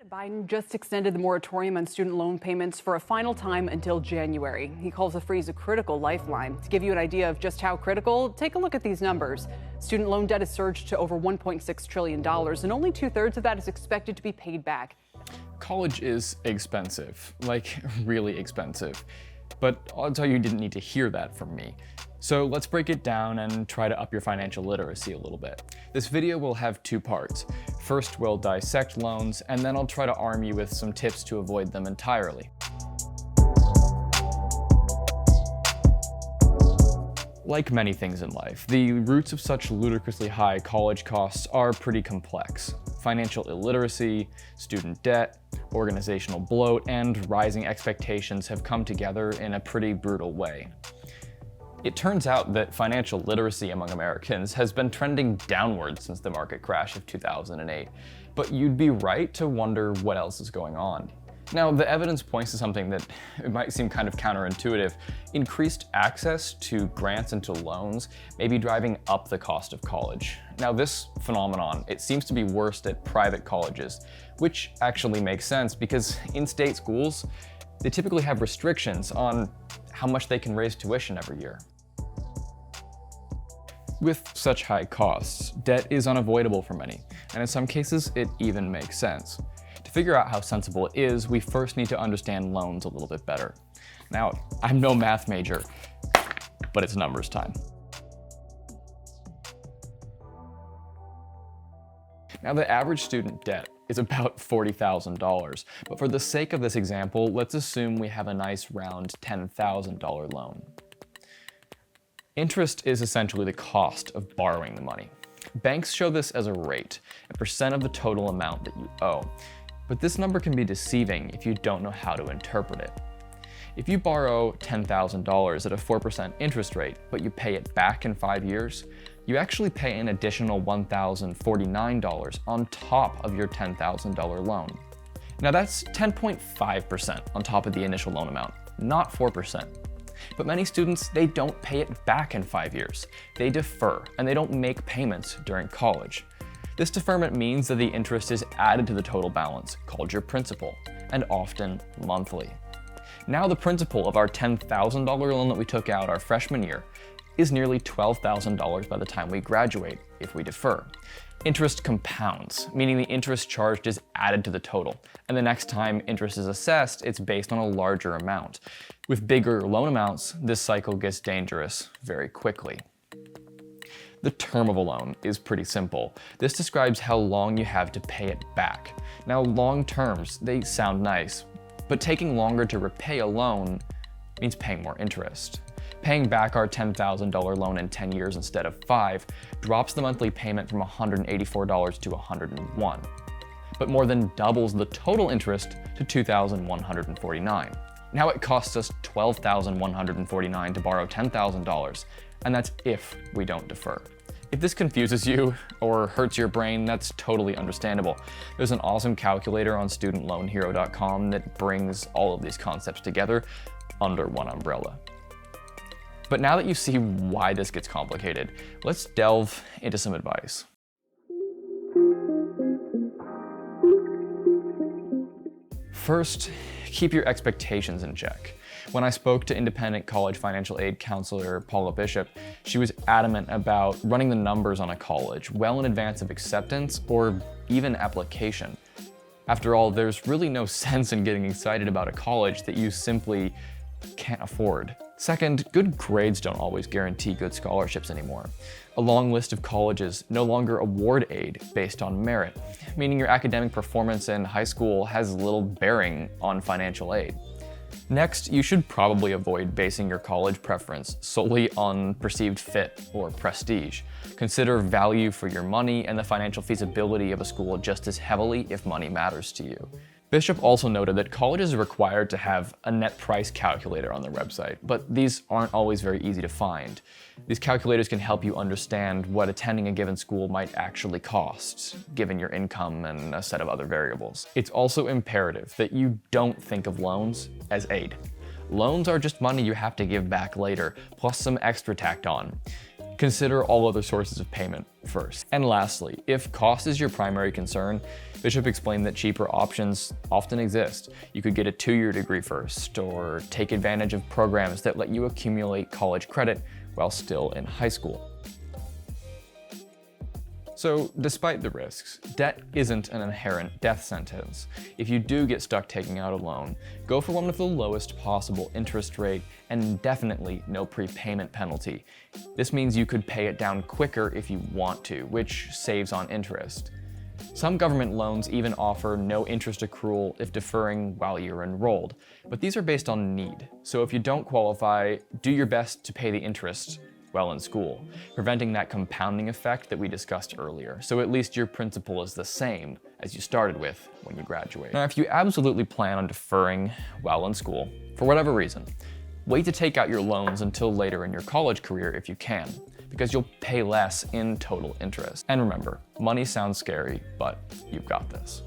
Biden just extended the moratorium on student loan payments for a final time until January. He calls the freeze a critical lifeline. To give you an idea of just how critical, take a look at these numbers. Student loan debt has surged to over $1.6 trillion, and only 2/3 of that is expected to be paid back. College is expensive, like really expensive. But I'll tell you, you didn't need to hear that from me. So let's break it down and try to up your financial literacy a little bit. This video will have two parts. First, we'll dissect loans, and then I'll try to arm you with some tips to avoid them entirely. Like many things in life, the roots of such ludicrously high college costs are pretty complex. Financial illiteracy, student debt, organizational bloat, and rising expectations have come together in a pretty brutal way. It turns out that financial literacy among Americans has been trending downward since the market crash of 2008, but you'd be right to wonder what else is going on. Now, the evidence points to something that it might seem kind of counterintuitive. Increased access to grants and to loans may be driving up the cost of college. Now, this phenomenon, it seems to be worst at private colleges, which actually makes sense because in-state schools, they typically have restrictions on how much they can raise tuition every year. With such high costs, debt is unavoidable for many, and in some cases, it even makes sense. To figure out how sensible it is, we first need to understand loans a little bit better. Now, I'm no math major, but it's numbers time. Now, the average student debt is about $40,000, but for the sake of this example, let's assume we have a nice round $10,000 loan. Interest is essentially the cost of borrowing the money. Banks show this as a rate, a percent of the total amount that you owe. But this number can be deceiving if you don't know how to interpret it. If you borrow $10,000 at a 4% interest rate, but you pay it back in 5 years, you actually pay an additional $1,049 on top of your $10,000 loan. Now that's 10.5% on top of the initial loan amount, not 4%. But many students, they don't pay it back in 5 years. They defer, and they don't make payments during college. This deferment means that the interest is added to the total balance, called your principal, and often monthly. Now the principal of our $10,000 loan that we took out our freshman year is nearly $12,000 by the time we graduate if we defer. Interest compounds, meaning the interest charged is added to the total, and the next time interest is assessed, it's based on a larger amount. With bigger loan amounts, this cycle gets dangerous very quickly. The term of a loan is pretty simple. This describes how long you have to pay it back. Now, long terms, they sound nice, but taking longer to repay a loan means paying more interest. Paying back our $10,000 loan in 10 years instead of 5 drops the monthly payment from $184 to $101, but more than doubles the total interest to $2,149. Now it costs us $12,149 to borrow $10,000, and that's if we don't defer. If this confuses you or hurts your brain, that's totally understandable. There's an awesome calculator on studentloanhero.com that brings all of these concepts together under one umbrella. But now that you see why this gets complicated, let's delve into some advice. First, keep your expectations in check. When I spoke to independent college financial aid counselor Paula Bishop, she was adamant about running the numbers on a college well in advance of acceptance or even application. After all, there's really no sense in getting excited about a college that you simply can't afford. Second, good grades don't always guarantee good scholarships anymore. A long list of colleges no longer award aid based on merit, meaning your academic performance in high school has little bearing on financial aid. Next, you should probably avoid basing your college preference solely on perceived fit or prestige. Consider value for your money and the financial feasibility of a school just as heavily if money matters to you. Bishop also noted that colleges are required to have a net price calculator on their website, but these aren't always very easy to find. These calculators can help you understand what attending a given school might actually cost, given your income and a set of other variables. It's also imperative that you don't think of loans as aid. Loans are just money you have to give back later, plus some extra tacked on. Consider all other sources of payment first. And lastly, if cost is your primary concern, Bishop explained that cheaper options often exist. You could get a 2-year degree first, or take advantage of programs that let you accumulate college credit while still in high school. So, despite the risks, debt isn't an inherent death sentence. If you do get stuck taking out a loan, go for one with the lowest possible interest rate and definitely no prepayment penalty. This means you could pay it down quicker if you want to, which saves on interest. Some government loans even offer no interest accrual if deferring while you're enrolled, but these are based on need. So if you don't qualify, do your best to pay the interest while in school, preventing that compounding effect that we discussed earlier, so at least your principal is the same as you started with when you graduate. Now, if you absolutely plan on deferring while in school, for whatever reason, wait to take out your loans until later in your college career if you can, because you'll pay less in total interest. And remember, money sounds scary, but you've got this.